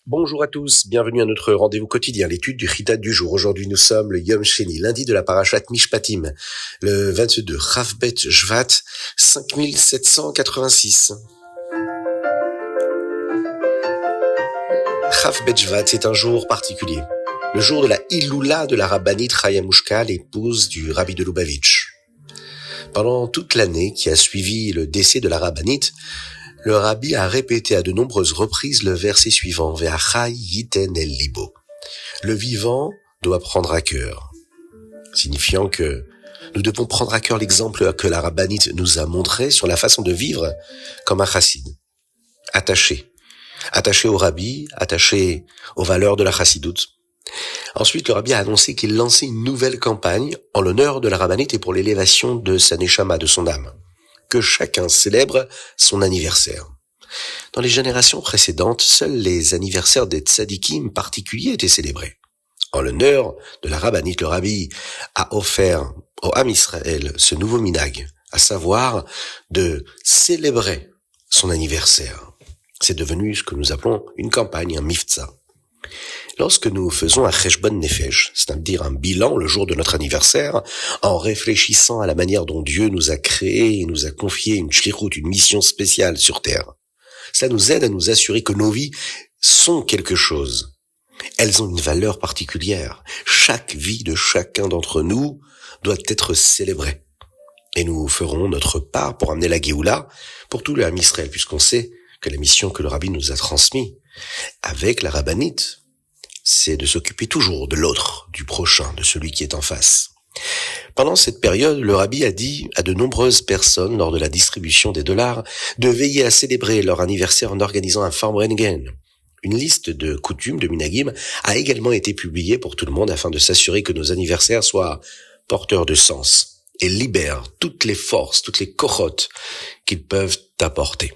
Bonjour à tous, bienvenue à notre rendez-vous quotidien, l'étude du Chitat du jour. Aujourd'hui, nous sommes le Yom Sheni, lundi de la Parashat Mishpatim, le 22 Chav Bet Shvat 5786. Chav Bet Shvat, c'est un jour particulier. Le jour de la Iloula de la rabbinite Chaya Mushka, l'épouse du rabbi de Lubavitch. Pendant toute l'année qui a suivi le décès de la rabbinite, le rabbi a répété à de nombreuses reprises le verset suivant, Ve'achai yiten el libo. Le vivant doit prendre à cœur, signifiant que nous devons prendre à cœur l'exemple que la rabbinite nous a montré sur la façon de vivre comme un chassid, attaché au rabbi, attaché aux valeurs de la chassidoute. Ensuite, le rabbi a annoncé qu'il lançait une nouvelle campagne en l'honneur de la rabbinite et pour l'élévation de sa neshama, de son âme. Que chacun célèbre son anniversaire. Dans les générations précédentes, seuls les anniversaires des tzadikim particuliers étaient célébrés. En l'honneur de la rabbinite, le rabbi a offert au Ham Israël ce nouveau minhag, à savoir de célébrer son anniversaire. C'est devenu ce que nous appelons une campagne, un miftza. Lorsque nous faisons un cheshbon nefesh, c'est-à-dire un bilan le jour de notre anniversaire, en réfléchissant à la manière dont Dieu nous a créés et nous a confié une shlichut, une mission spéciale sur terre, cela nous aide à nous assurer que nos vies sont quelque chose. Elles ont une valeur particulière. Chaque vie de chacun d'entre nous doit être célébrée. Et nous ferons notre part pour amener la Géoula pour tout le Ham Israël, puisqu'on sait que la mission que le rabbi nous a transmise avec la rabbinite, c'est de s'occuper toujours de l'autre, du prochain, de celui qui est en face. Pendant cette période, le rabbi a dit à de nombreuses personnes lors de la distribution des dollars de veiller à célébrer leur anniversaire en organisant un Farmrengen. Une liste de coutumes, de minhagim, a également été publiée pour tout le monde afin de s'assurer que nos anniversaires soient porteurs de sens et libèrent toutes les forces, toutes les kochot qu'ils peuvent apporter.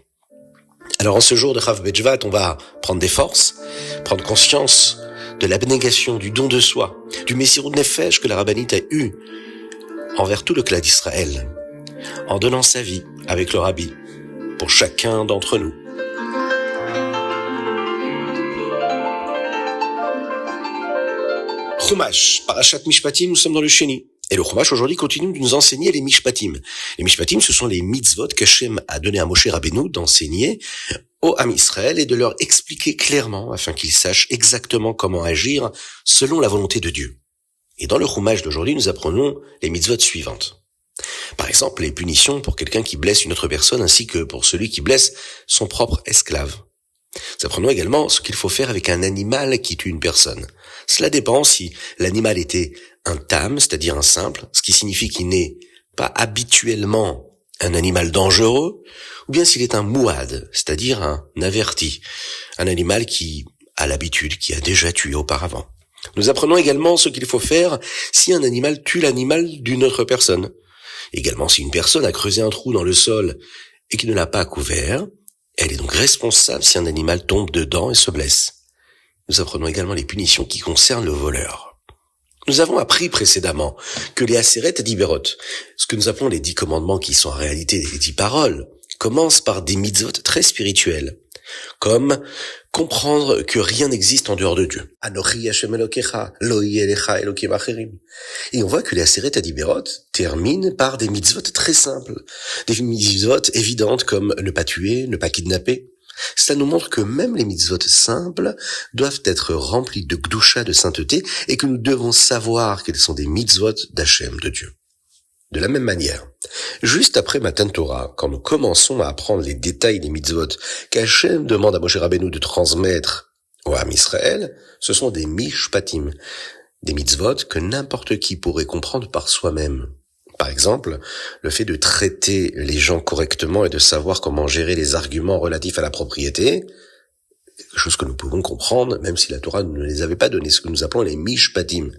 Alors en ce jour de Chav Bet Shvat, on va prendre des forces, prendre conscience de l'abnégation, du don de soi, du Messirut Nefesh que la rabbinite a eu envers tout le clan d'Israël, en donnant sa vie avec le rabbi pour chacun d'entre nous. Chumash, Parashat Mishpatim, nous sommes dans le Sheni. Et le Chumash aujourd'hui continue de nous enseigner les Mishpatim. Les Mishpatim, ce sont les mitzvot qu'Hachem a donné à Moshe Rabbeinu d'enseigner au Ham Israël et de leur expliquer clairement afin qu'ils sachent exactement comment agir selon la volonté de Dieu. Et dans le Chumash d'aujourd'hui, nous apprenons les mitzvot suivantes. Par exemple, les punitions pour quelqu'un qui blesse une autre personne ainsi que pour celui qui blesse son propre esclave. Nous apprenons également ce qu'il faut faire avec un animal qui tue une personne. Cela dépend si l'animal était un tam, c'est-à-dire un simple, ce qui signifie qu'il n'est pas habituellement un animal dangereux, ou bien s'il est un mouad, c'est-à-dire un averti, un animal qui a l'habitude, qui a déjà tué auparavant. Nous apprenons également ce qu'il faut faire si un animal tue l'animal d'une autre personne. Également si une personne a creusé un trou dans le sol et qui ne l'a pas couvert, elle est donc responsable si un animal tombe dedans et se blesse. Nous apprenons également les punitions qui concernent le voleur. Nous avons appris précédemment que les Aseret Diberot, ce que nous appelons les 10 commandements qui sont en réalité les 10 paroles, commencent par des mitzvot très spirituels, comme comprendre que rien n'existe en dehors de Dieu. Anochi Hashem Elokecha, lo yeh lecha Elokim acherim. Et on voit que les Aseret Diberot terminent par des mitzvot très simples, des mitzvot évidentes comme ne pas tuer, ne pas kidnapper. Cela nous montre que même les mitzvot simples doivent être remplis de gdusha, de sainteté, et que nous devons savoir quels sont des mitzvot d'Hachem, de Dieu. De la même manière, juste après Matan Torah, quand nous commençons à apprendre les détails des mitzvot qu'Hachem demande à Moshe Rabbeinu de transmettre au Ham Israël, ce sont des mishpatim, des mitzvot que n'importe qui pourrait comprendre par soi-même. Par exemple, le fait de traiter les gens correctement et de savoir comment gérer les arguments relatifs à la propriété, quelque chose que nous pouvons comprendre même si la Torah ne les avait pas donnés, ce que nous appelons les mishpatim.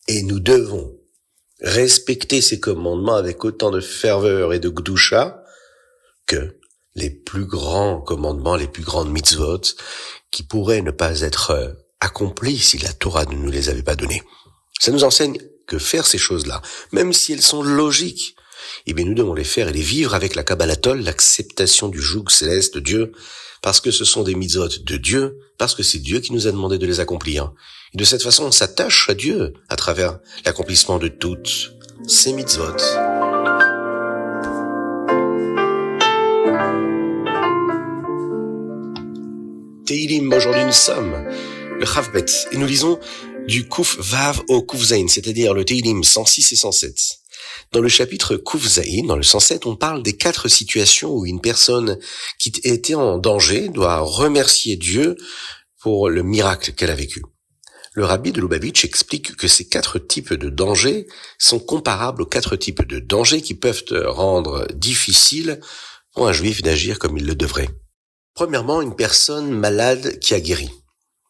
Et nous devons respecter ces commandements avec autant de ferveur et de gdusha que les plus grands commandements, les plus grandes mitzvot qui pourraient ne pas être accomplis si la Torah ne nous les avait pas donnés. Ça nous enseigne que faire ces choses-là, même si elles sont logiques, Eh bien, nous devons les faire et les vivre avec la Kabbalatol, l'acceptation du joug céleste de Dieu, parce que ce sont des mitzvot de Dieu, parce que c'est Dieu qui nous a demandé de les accomplir. Et de cette façon, on s'attache à Dieu à travers l'accomplissement de toutes ces mitzvot. Teilim, aujourd'hui nous sommes le Chavbet, et nous lisons du Kuf Vav au Kuf Zain, c'est-à-dire le Teilim 106 et 107. Dans le chapitre Kuf Zain, dans le 107, on parle des 4 situations où une personne qui était en danger doit remercier Dieu pour le miracle qu'elle a vécu. Le rabbi de Lubavitch explique que ces 4 types de dangers sont comparables aux 4 types de dangers qui peuvent rendre difficile pour un juif d'agir comme il le devrait. Premièrement, une personne malade qui a guéri.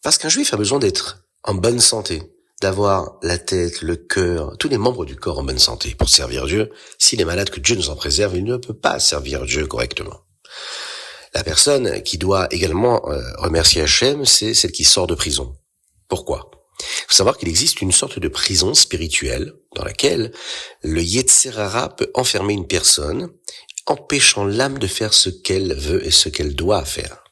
Parce qu'un juif a besoin d'être en bonne santé, d'avoir la tête, le cœur, tous les membres du corps en bonne santé pour servir Dieu. S'il est malade, que Dieu nous en préserve, il ne peut pas servir Dieu correctement. La personne qui doit également remercier Hachem, c'est celle qui sort de prison. Pourquoi ? Il faut savoir qu'il existe une sorte de prison spirituelle dans laquelle le Yetzer Hara peut enfermer une personne, empêchant l'âme de faire ce qu'elle veut et ce qu'elle doit faire.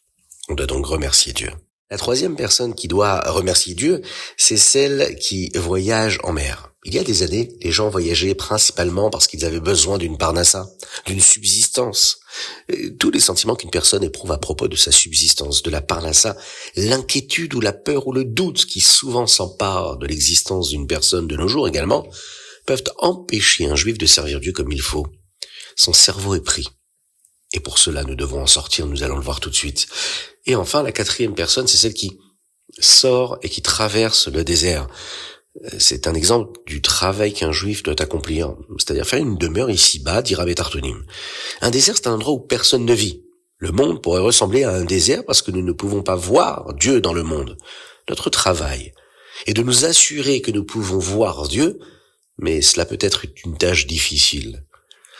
On doit donc remercier Dieu. La troisième personne qui doit remercier Dieu, c'est celle qui voyage en mer. Il y a des années, les gens voyageaient principalement parce qu'ils avaient besoin d'une parnassa, d'une subsistance. Tous les sentiments qu'une personne éprouve à propos de sa subsistance, de la parnassa, l'inquiétude ou la peur ou le doute qui souvent s'emparent de l'existence d'une personne de nos jours également, peuvent empêcher un juif de servir Dieu comme il faut. Son cerveau est pris. Et pour cela, nous devons en sortir, nous allons le voir tout de suite. Et enfin, la quatrième personne, c'est celle qui sort et qui traverse le désert. C'est un exemple du travail qu'un juif doit accomplir, c'est-à-dire faire une demeure ici-bas, dit Rabbi Tartonim. Un désert, c'est un endroit où personne ne vit. Le monde pourrait ressembler à un désert parce que nous ne pouvons pas voir Dieu dans le monde. Notre travail est de nous assurer que nous pouvons voir Dieu, mais cela peut être une tâche difficile.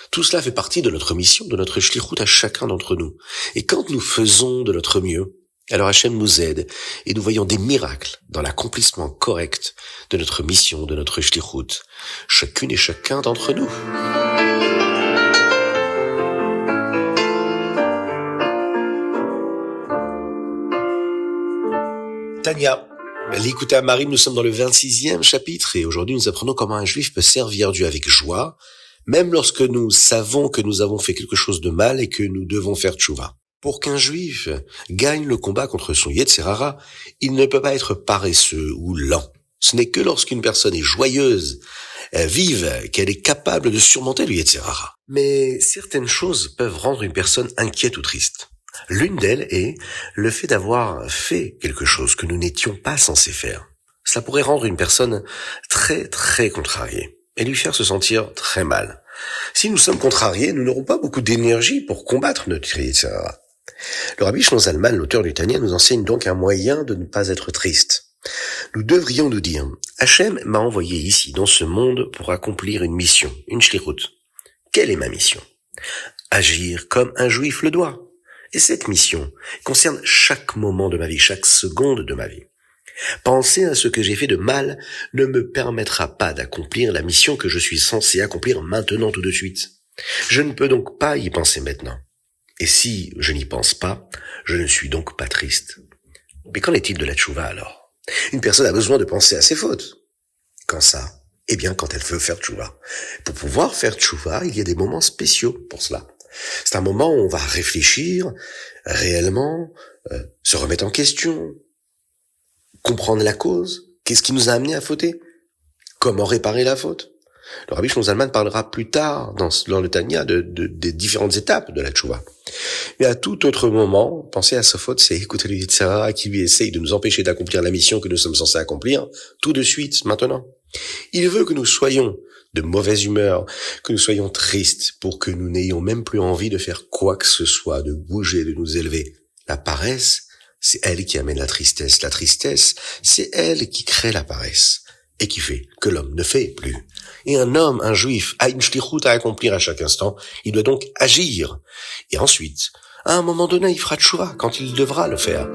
Tout cela fait partie de notre mission, de notre shlichut à chacun d'entre nous. Et quand nous faisons de notre mieux, alors Hachem nous aide et nous voyons des miracles dans l'accomplissement correct de notre mission, de notre shlichut. Chacune et chacun d'entre nous. Tania, l'écoutez à Marie, nous sommes dans le 26e chapitre et aujourd'hui nous apprenons comment un juif peut servir Dieu avec joie, même lorsque nous savons que nous avons fait quelque chose de mal et que nous devons faire tchouva. Pour qu'un juif gagne le combat contre son Yetzer Hara, il ne peut pas être paresseux ou lent. Ce n'est que lorsqu'une personne est joyeuse, vive, qu'elle est capable de surmonter le Yetzer Hara. Mais certaines choses peuvent rendre une personne inquiète ou triste. L'une d'elles est le fait d'avoir fait quelque chose que nous n'étions pas censés faire. Cela pourrait rendre une personne très très contrariée et lui faire se sentir très mal. Si nous sommes contrariés, nous n'aurons pas beaucoup d'énergie pour combattre notre Yetzer Hara. Le Rabbi Shlomo Zalman, l'auteur du Tanya, nous enseigne donc un moyen de ne pas être triste. Nous devrions nous dire, Hachem m'a envoyé ici, dans ce monde, pour accomplir une mission, une shlichut. Quelle est ma mission ? Agir comme un juif le doit. Et cette mission concerne chaque moment de ma vie, chaque seconde de ma vie. Penser à ce que j'ai fait de mal ne me permettra pas d'accomplir la mission que je suis censé accomplir maintenant tout de suite. Je ne peux donc pas y penser maintenant. Et si je n'y pense pas, je ne suis donc pas triste. Mais qu'en est-il de la tchouva alors ? Une personne a besoin de penser à ses fautes. Quand ça ? Eh bien, quand elle veut faire tchouva. Pour pouvoir faire tchouva, il y a des moments spéciaux pour cela. C'est un moment où on va réfléchir réellement, se remettre en question, comprendre la cause. Qu'est-ce qui nous a amené à fauter ? Comment réparer la faute ? Le Rabbi Shlomo Zalman parlera plus tard dans le Tanya des différentes étapes de la tchouva. Mais à tout autre moment, penser à sa faute, c'est écouter le Yetzer Hara qui lui essaye de nous empêcher d'accomplir la mission que nous sommes censés accomplir tout de suite, maintenant. Il veut que nous soyons de mauvaise humeur, que nous soyons tristes pour que nous n'ayons même plus envie de faire quoi que ce soit, de bouger, de nous élever. La paresse, c'est elle qui amène la tristesse. La tristesse, c'est elle qui crée la paresse et qui fait que l'homme ne fait plus. Et un homme, un juif, a une shlichut à accomplir à chaque instant. Il doit donc agir. Et ensuite, à un moment donné, il fera tchouva quand il devra le faire.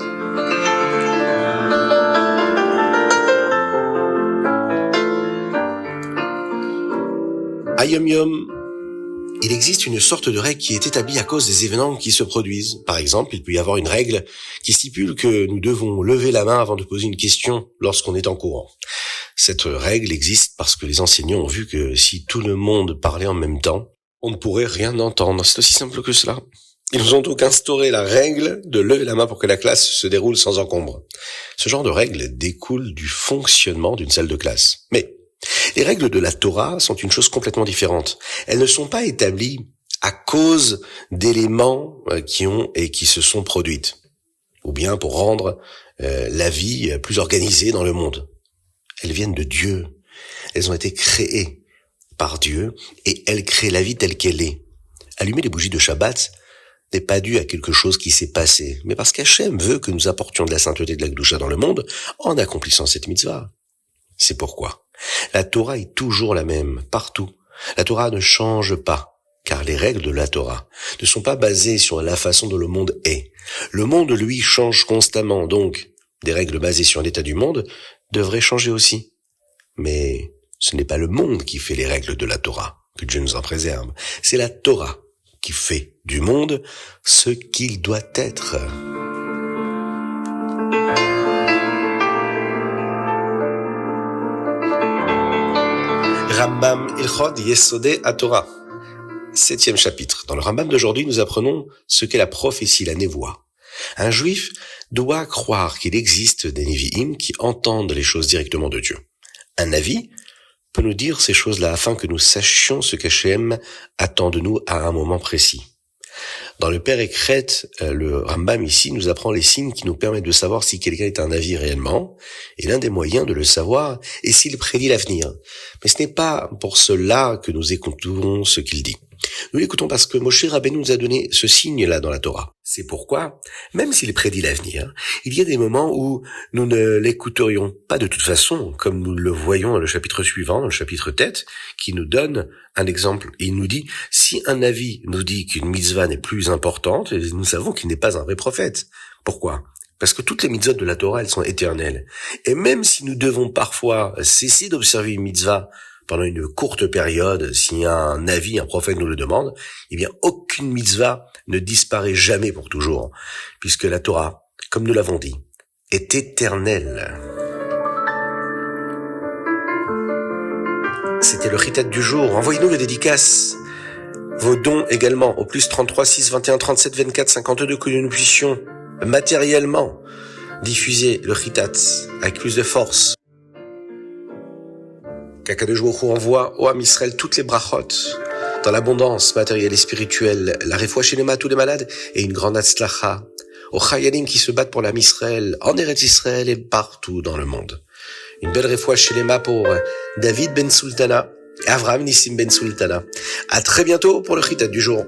Ayom Yom, il existe une sorte de règle qui est établie à cause des événements qui se produisent. Par exemple, il peut y avoir une règle qui stipule que nous devons lever la main avant de poser une question lorsqu'on est en courant. Cette règle existe parce que les enseignants ont vu que si tout le monde parlait en même temps, on ne pourrait rien entendre. C'est aussi simple que cela. Ils nous ont donc instauré la règle de lever la main pour que la classe se déroule sans encombre. Ce genre de règle découle du fonctionnement d'une salle de classe. Mais les règles de la Torah sont une chose complètement différente. Elles ne sont pas établies à cause d'éléments qui se sont produites, ou bien pour rendre la vie plus organisée dans le monde. Elles viennent de Dieu. Elles ont été créées par Dieu et elles créent la vie telle qu'elle est. Allumer les bougies de Shabbat n'est pas dû à quelque chose qui s'est passé, mais parce qu'Hachem veut que nous apportions de la sainteté de la Kedusha dans le monde en accomplissant cette mitzvah. C'est pourquoi la Torah est toujours la même, partout. La Torah ne change pas, car les règles de la Torah ne sont pas basées sur la façon dont le monde est. Le monde, lui, change constamment, donc des règles basées sur l'état du monde devraient changer aussi. Mais ce n'est pas le monde qui fait les règles de la Torah, que Dieu nous en préserve. C'est la Torah qui fait du monde ce qu'il doit être. Rambam Ilchot Yesodei HaTorah. 7e chapitre. Dans le Rambam d'aujourd'hui, nous apprenons ce qu'est la prophétie, la névoie. Un juif doit croire qu'il existe des Nevi'im qui entendent les choses directement de Dieu. Un Navi peut nous dire ces choses-là afin que nous sachions ce qu'Hachem attend de nous à un moment précis. Dans le Père Ekret, le Rambam ici nous apprend les signes qui nous permettent de savoir si quelqu'un est un Navi réellement, et l'un des moyens de le savoir est s'il prédit l'avenir. Mais ce n'est pas pour cela que nous écoutons ce qu'il dit. Nous l'écoutons parce que Moshe Rabbeinu nous a donné ce signe-là dans la Torah. C'est pourquoi, même s'il prédit l'avenir, il y a des moments où nous ne l'écouterions pas de toute façon, comme nous le voyons dans le chapitre suivant, dans le chapitre tête, qui nous donne un exemple. Il nous dit, si un Navi nous dit qu'une mitzvah n'est plus importante, nous savons qu'il n'est pas un vrai prophète. Pourquoi ? Parce que toutes les mitzvot de la Torah, elles sont éternelles. Et même si nous devons parfois cesser d'observer une mitzvah pendant une courte période, si un Navi, un prophète nous le demande, eh bien, aucune mitzvah ne disparaît jamais pour toujours, puisque la Torah, comme nous l'avons dit, est éternelle. C'était le Chitat du jour. Envoyez-nous les dédicaces, vos dons également, au plus 33 6 21 37 24 52, que nous puissions matériellement diffuser le Chitat avec plus de force. Qu'Akadosh Baruch Hu envoie au Am Israël toutes les brachot, dans l'abondance matérielle et spirituelle, la refoua shelema à tous les malades et une grande hatzlacha aux chayalim qui se battent pour l'Am Israël, en Eretz Israël et partout dans le monde. Une belle refoua shelema pour David Ben Sultana et Avraham Nissim Ben Sultana. À très bientôt pour le Chitat du jour.